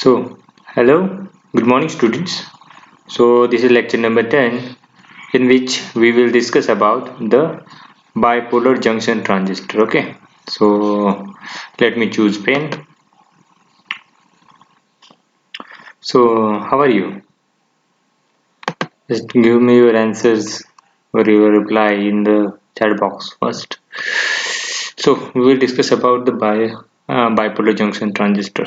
So, hello, good morning, students. So, this is lecture number 10, in which we will discuss about the bipolar junction transistor. Okay, so let me choose pen. So, how are you? Just give me your answers or your reply in the chat box first. So, we will discuss about the bipolar junction transistor.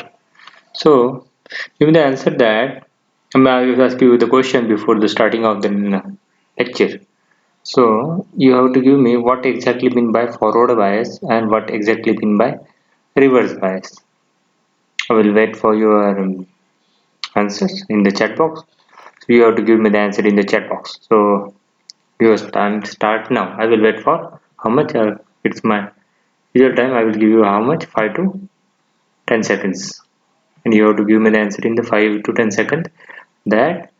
So, give me the answer that I will ask you the question before the starting of the lecture. So, you have to give me what exactly mean by forward bias and what exactly mean by reverse bias. I will wait for your answers in the chat box. So, you have to give me the answer in the chat box. So, your time start now. I will wait for how much? It's my usual time. I will give you how much? 5 to 10 seconds. And you have to give me the answer in the 5 to 10 seconds that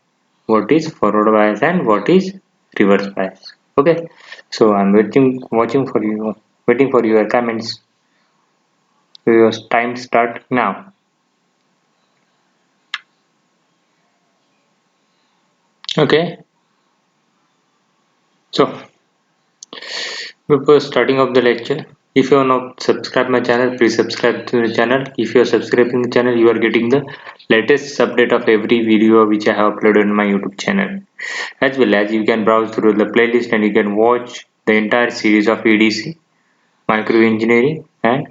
what is forward bias and what is reverse bias. Okay, so I'm waiting for your comments. So your time start now. Okay, so before starting of the lecture, if you are not subscribed my channel, please subscribe to the channel. If you are subscribing the channel, you are getting the latest update of every video which I have uploaded on my YouTube channel. As well as you can browse through the playlist and you can watch the entire series of EDC, micro engineering and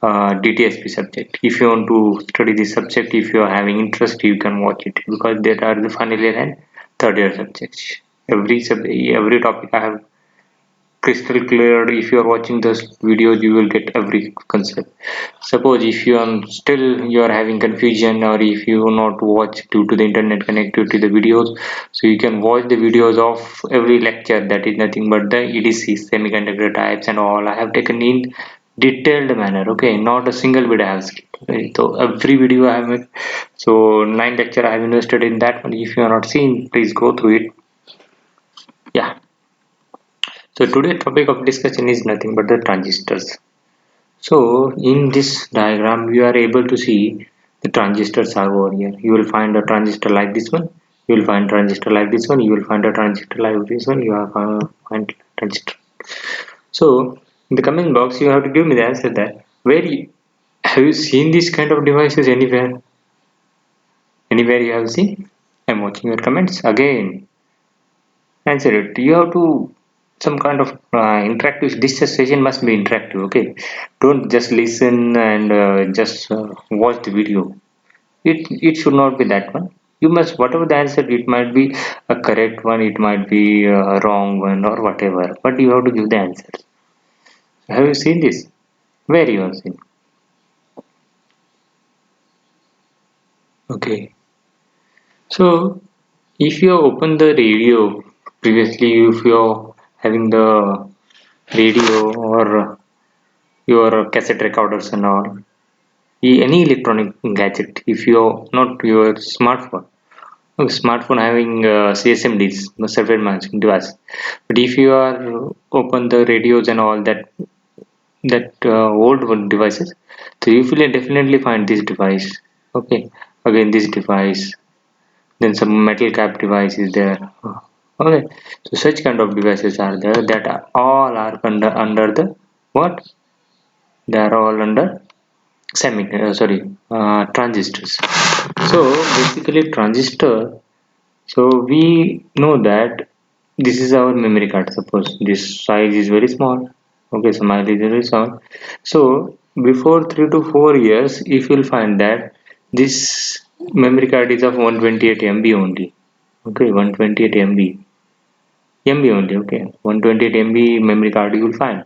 DTSP subject. If you want to study this subject, if you are having interest, you can watch it because there are the final year and third year subjects. Every topic I have crystal clear. If you are watching this videos, you will get every concept. Suppose if you are still you are having confusion, or if you not watch due to the internet connectivity the videos, so you can watch the videos of every lecture. That is nothing but the EDC semiconductor types and all I have taken in detailed manner. Okay, not a single video I have skipped. Okay, so every video I have made, so 9 lecture I have invested in that one. If you are not seen, please go through it. Yeah, so today's topic of discussion is nothing but the transistors. So in this diagram, you are able to see the transistors are over here. You will find a transistor like this one. You will find transistor like this one. You will find a transistor like this one. You have find transistor. So in the comment box, you have to give me the answer that have you seen this kind of devices anywhere? Anywhere you have seen? I'm watching your comments again. Answer it. You have to some kind of interactive. This session must be interactive. Okay, don't just listen and just watch the video. It should not be that one. You must whatever the answer. It might be a correct one. It might be a wrong one or whatever. But you have to give the answer. Have you seen this? Where you have seen? Okay. So if you open the radio previously, if you're having the radio or your cassette recorders and all, any electronic gadget, if you're not your smartphone, smartphone having CSMDs, no separate management device, but if you are open the radios and all that old one devices, so you will definitely find this device. Okay, again this device, then some metal cap device is there. Okay, so such kind of devices are there that are all are under the what, they are all under transistors. So basically transistor, so we know that this is our memory card. Suppose this size is very small. Okay, smile is very small. So before 3 to 4 years, if you'll find that this memory card is of 128 MB only. Okay, 128 MB only. Okay, 128 MB memory card you will find.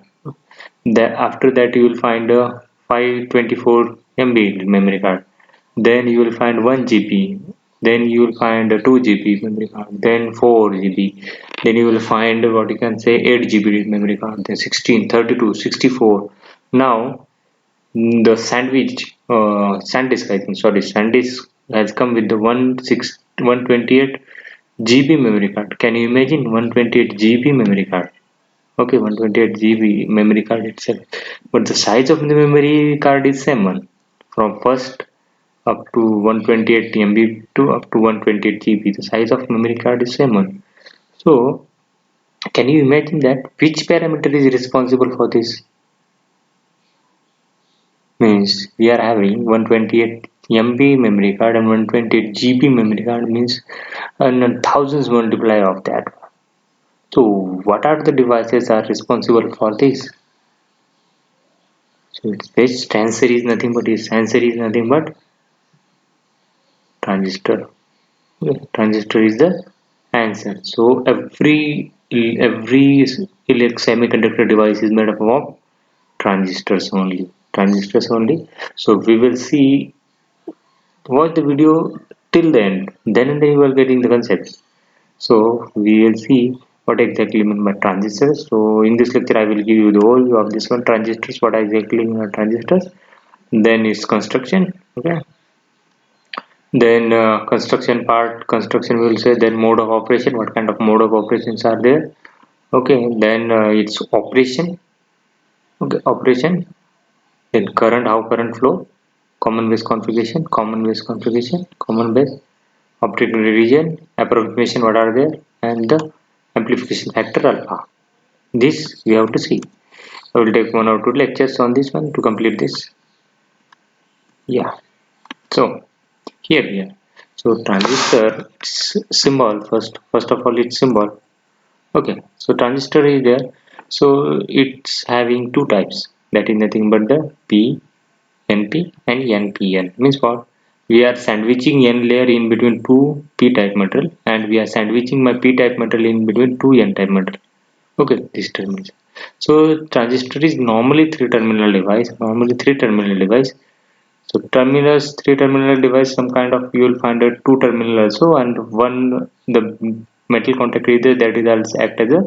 That after that you will find a 524 MB memory card. Then you will find 1 GB. Then you will find a 2 GB memory card. Then 4 GB. Then you will find what you can say 8 GB memory card. Then 16, 32, 64. Now the SanDisk, I think, sorry, SanDisk has come with the 128 GB memory card. Can you imagine 128 GB memory card? Okay, 128 GB memory card itself, but the size of the memory card is same one from first up to 128 MB to up to 128 GB. The size of memory card is same one. So can you imagine that which parameter is responsible for this? Means we are having 128 MB memory card and 128 GB memory card, means thousands multiply of that. So what are the devices are responsible for this? So its base transistor is nothing but transistor. Okay, transistor is the answer. So every semiconductor device is made up of transistors only. Transistors only. So we will see, watch the video till the end. Then and then you are getting the concept. So we will see what exactly mean by transistors. So in this lecture I will give you the overview of this one, transistors, what exactly mean by transistors. Then its construction. Okay. Then construction part, construction will say, then mode of operation, what kind of mode of operations are there. Okay, then its operation. Okay, operation. Then current, how current flow, common base configuration, common base optical region, approximation, what are there, and the amplification factor alpha. This we have to see. I will take 1 or 2 lectures on this one to complete this. Yeah. So here we are. So transistor symbol, first of all its symbol. Okay. So transistor is there. So it's having two types. That is nothing but the P, NP and NPN. Means what? We are sandwiching N layer in between two P-type metal, and we are sandwiching my P-type metal in between two N-type metal. Okay, this terminal. So transistor is normally three terminal device. So terminals, three terminal device, some kind of, you will find a two terminal also, and one the metal contact is there, that is also act as a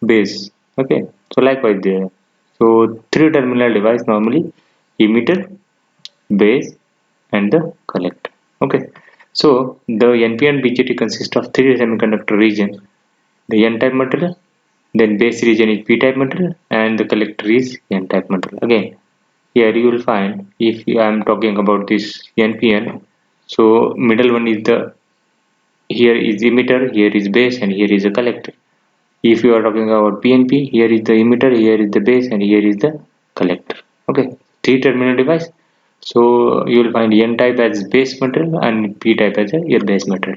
base. Okay, so likewise there. So three terminal device normally, emitter, base, and the collector. Okay, so the NP and BJT consist of three semiconductor region. The N-type metal, then base region is P-type metal, and the collector is N-type metal. Again, here you will find, if I am talking about this NPN, so middle one is the, here is emitter, here is base, and here is a collector. If you are talking about PNP, here is the emitter, here is the base, and here is the collector. Okay, three terminal device. So you will find N type as base metal and P type as a your base metal.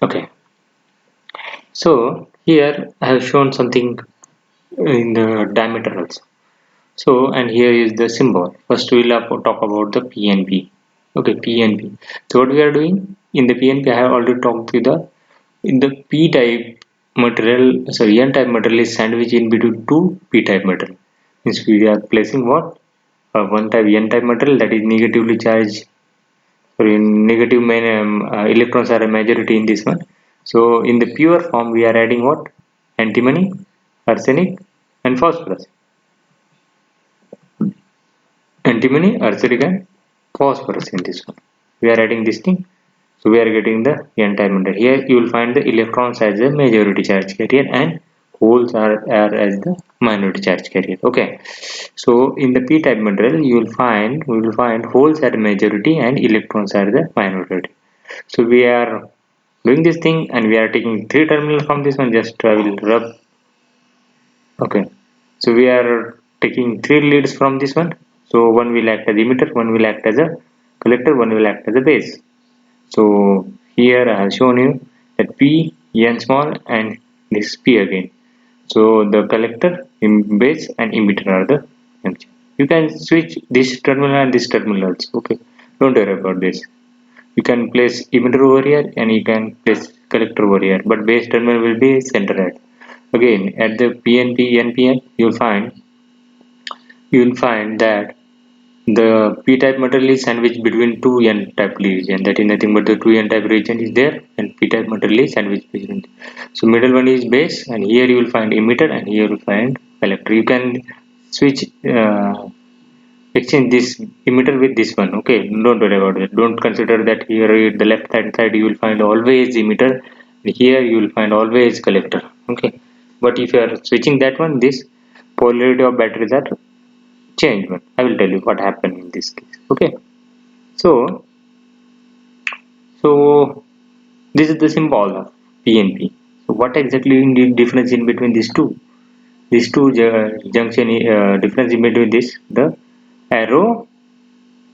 Okay, so here I have shown something in the diameter also. So, and here is the symbol. First we will talk about the PNP. Okay, PNP. So what we are doing in the PNP, I have already talked with the, in the P type material, sorry, N type material is sandwiched in between two P type material. Means we are placing what? One type N type material, that is negatively charged, sorry, negative main electrons are a majority in this one. So in the pure form we are adding what? Antimony, arsenic, and phosphorus. Antimony, arsenic, and phosphorus in this one. We are adding this thing. So we are getting the n-type metal. Here you will find the electrons as a majority charge carrier and holes are as the minority charge carrier. Okay. So in the p-type material you will find, we will find holes are majority and electrons are the minority. So we are doing this thing and we are taking three terminal from this one. Just I will rub. Okay, so we are taking three leads from this one. So one will act as emitter, one will act as a collector, one will act as a base. So here I have shown you that P, N small, and this P again. So the collector, base, and emitter are the junction. You can switch this terminal and this terminal also. Okay, don't worry about this. You can place emitter over here and you can place collector over here, but base terminal will be centered. Again, at the PNP, NPN, you'll find that the p-type material is sandwiched between two n-type region. That is nothing but the two n-type region is there, and p-type material is sandwiched between. So middle one is base, and here you will find emitter, and here you will find collector. You can switch, exchange this emitter with this one. Okay, don't worry about it. Don't consider that here at the left hand side you will find always emitter, and here you will find always collector. Okay, but if you are switching that one, this polarity of batteries are changed one. I will tell you what happened in this case. Okay, so So this is the symbol of PNP. So what exactly is the difference in between these two? These two junction difference in between this the arrow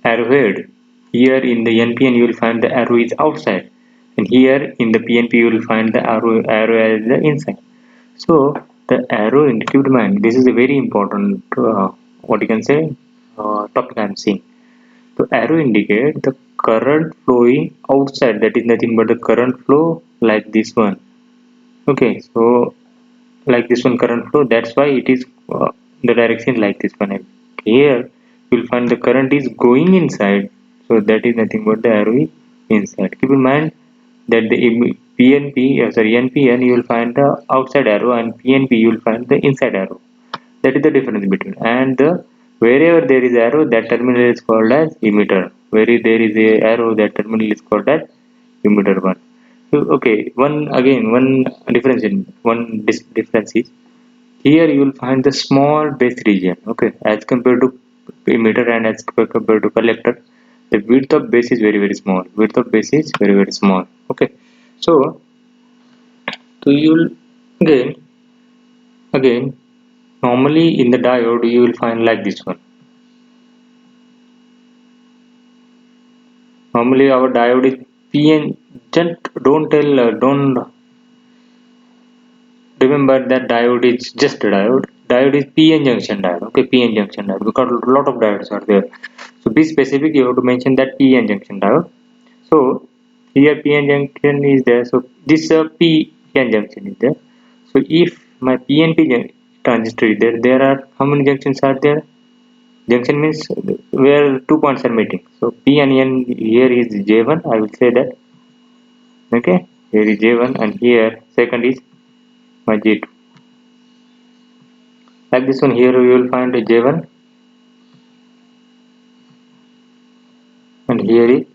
arrowhead. Here in the NPN you will find the arrow is outside, and here in the PNP you will find the arrow as the inside. So the arrow in keep in mind this is a very important what you can say topic I am seeing. So arrow indicate the current flowing outside, that is nothing but the current flow like this one. Okay, so like this one current flow, that's why it is the direction like this one. And here you'll find the current is going inside, so that is nothing but the arrow is inside. Keep in mind that the PNP, sorry NPN, you will find the outside arrow, and PNP you will find the inside arrow. That is the difference between. And wherever there is arrow, that terminal is called as emitter. Where there is a arrow, that terminal is called as emitter one. So okay, one difference in difference is here you will find the small base region. Okay, as compared to emitter and as compared to collector, the width of base is very small. Width of base is very small. Okay, so you'll again normally in the diode you will find like this one. Normally our diode is PN. Don't remember that diode is just a diode. Diode is PN junction diode. Okay, PN junction diode, because a lot of diodes are there. So be specific. You have to mention that PN junction diode. So here PN junction is there. So this PN junction is there. So if my PNP transistor is there, there are how many junctions are there? Junction means where two points are meeting. So P and N here is J1. I will say that. Okay, here is J1 and here second is my J2. Like this one, here you will find a J1 and here is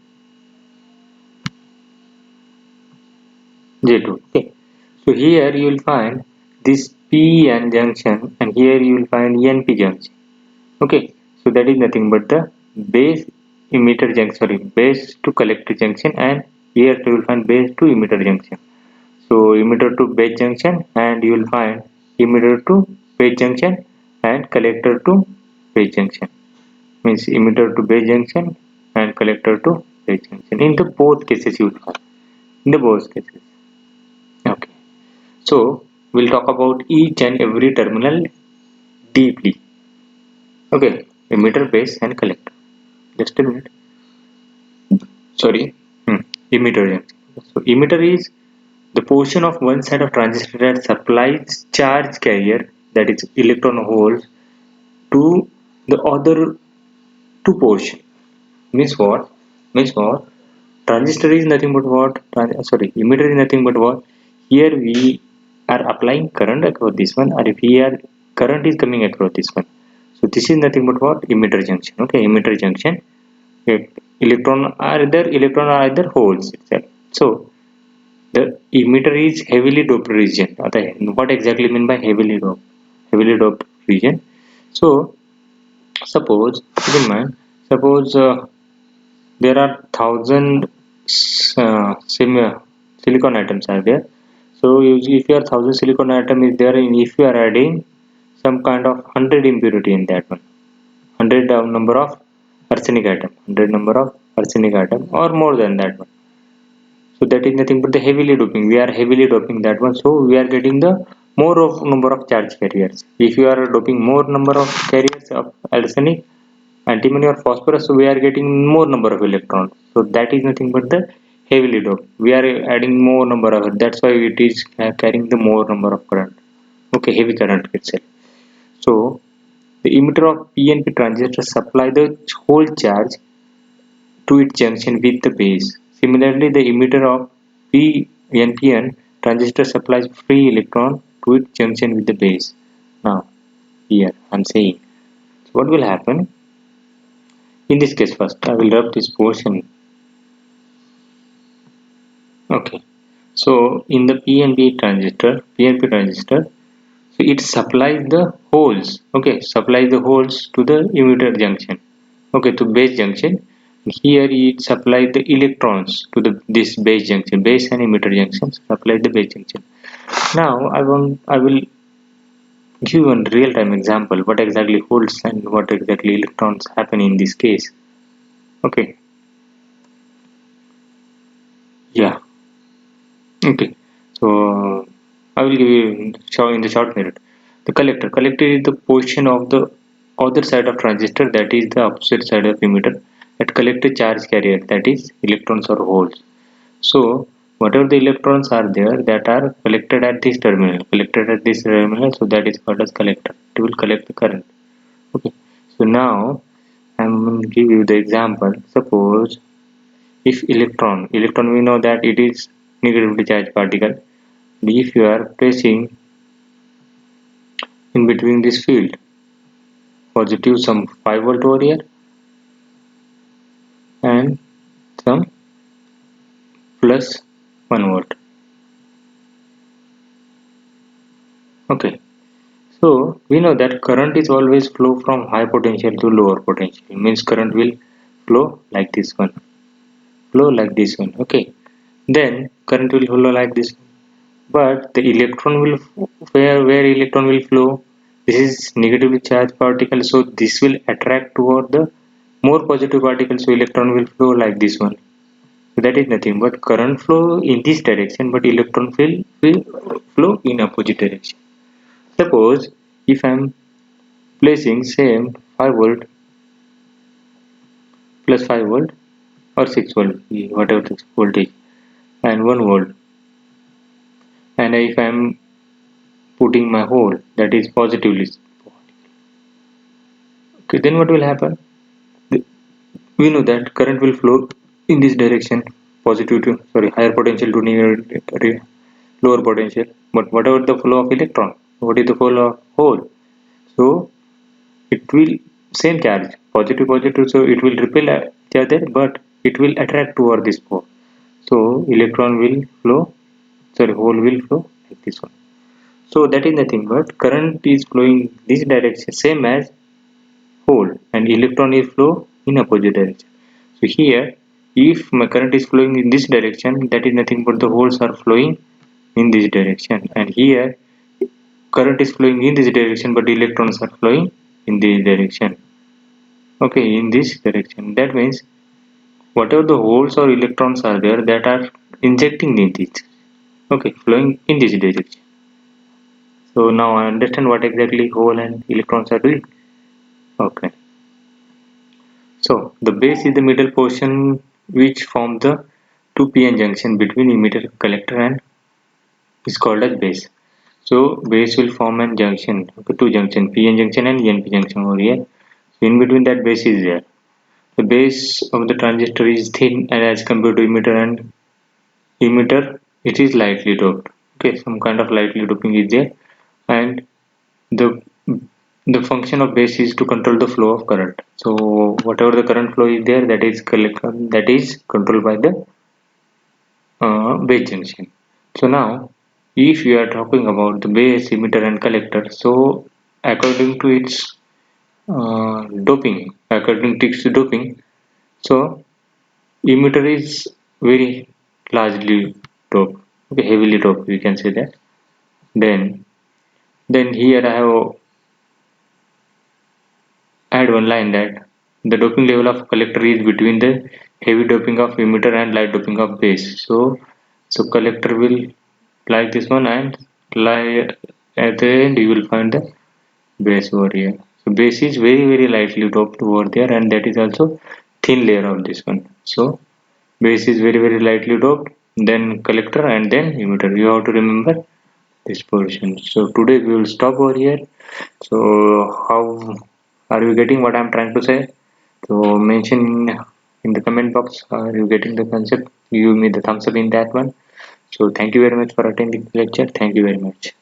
J2. Okay, so here you will find this PN junction and here you will find NP junction. Okay, so that is nothing but the base emitter junction, sorry, base to collector junction, and here you will find base to emitter junction. So emitter to base junction, and you will find emitter to base junction and collector to base junction. Means emitter to base junction and collector to base junction. In the both cases you will find. In the both cases. Okay. So we'll talk about each and every terminal deeply. Okay. Emitter, base, and collector. Just a minute. Sorry. Emitter junction. So emitter is the portion of one side of transistor that supplies charge carrier, that is electron holes, to the other two portion. Means what? Means what? Transistor is nothing but what? Sorry, emitter is nothing but what? Here we are applying current across this one, or if here current is coming across this one. So this is nothing but what? Emitter junction. Okay, emitter junction. Electron are either holes itself. So the emitter is heavily doped region. What exactly mean by heavily doped? Heavily doped region. So suppose, keep in mind, suppose there are thousand silicon atoms are there. So if your thousand silicon atom is there, and if you are adding some kind of 100 impurity in that one, 100 number of arsenic atom, 100 number of arsenic atom, or more than that one. So that is nothing but the heavily doping. We are heavily doping that one, so we are getting the more of number of charge carriers. If you are doping more number of carriers of arsenic, antimony, or phosphorus, so we are getting more number of electrons. So that is nothing but the heavily doped. We are adding more number of it. That's why it is carrying the more number of current. Okay, heavy current itself. So the emitter of PNP transistor supply the whole charge to its junction with the base. Similarly, the emitter of PNPN transistor supplies free electron to its junction with the base. Now, here I am saying, so what will happen? In this case, first I will rub this portion. Okay. So in the PNP transistor, so it supplies the holes. Okay, supplies the holes to the emitter junction. Okay, to base junction. Here it supplies the electrons to this base junction, base and emitter junctions supply the base junction. Now I will give one real-time example what exactly holds and what exactly electrons happen in this case. Okay, yeah, okay. So I will give you show in the short period. The collector. Collector is the portion of the other side of transistor, that is the opposite side of emitter, that collect a charge carrier, that is electrons or holes. So whatever the electrons are there that are collected at this terminal, so that is called as collector. It will collect the current. Okay. So now I'm going to give you the example. Suppose if electron we know that it is negatively charged particle. If you are placing in between this field positive some 5 volt over here and some plus 1 volt. Okay, so we know that current is always flow from high potential to lower potential. It means current will flow like this one, flow like this one. Okay, then current will flow like this, but the electron will where electron will flow, this is negatively charged particle, so this will attract toward the more positive particles, so electron will flow like this one. So that is nothing but current flow in this direction, but electron will flow in opposite direction. Suppose if I am placing same 5 volt plus 5 volt or 6 volt, whatever the voltage, and 1 volt, and if I am putting my hole that is positively, okay, then what will happen? We know that current will flow in this direction, positive to sorry higher potential to lower potential. But whatever the flow of electron, what is the flow of hole? So it will same charge, positive positive, so it will repel each other, but it will attract toward this pole. So electron will flow, sorry hole will flow like this one. So that is nothing but current is flowing this direction same as hole, and electron is flow in opposite direction. So here if my current is flowing in this direction, that is nothing but the holes are flowing in this direction, and here current is flowing in this direction but electrons are flowing in this direction. Okay, in this direction, that means whatever the holes or electrons are there that are injecting in this, okay, flowing in this direction. So now I understand what exactly hole and electrons are doing. Okay, so the base is the middle portion which form the two p-n junction between emitter collector and is called as base. So base will form a junction, okay, two junction, p-n junction and np junction over here. So in between that base is there. The base of the transistor is thin and as compared to emitter, and emitter it is lightly doped. Okay, some kind of lightly doping is there, and the the function of base is to control the flow of current. So whatever the current flow is there, that is controlled by the base junction. So now if you are talking about the base, emitter and collector, so according to its doping, according to its doping, so emitter is very largely doped, okay, heavily doped, we can say that. Then here I have add one line that the doping level of collector is between the heavy doping of emitter and light doping of base. So collector will like this one, and lie at the end you will find the base over here. So base is very lightly doped over there, and that is also thin layer of this one. So base is very lightly doped, then collector and then emitter. You have to remember this portion. So today we will stop over here. So how are you getting what I'm trying to say? So mention in the comment box, are you getting the concept? Give me the thumbs up in that one. So thank you very much for attending the lecture. Thank you very much.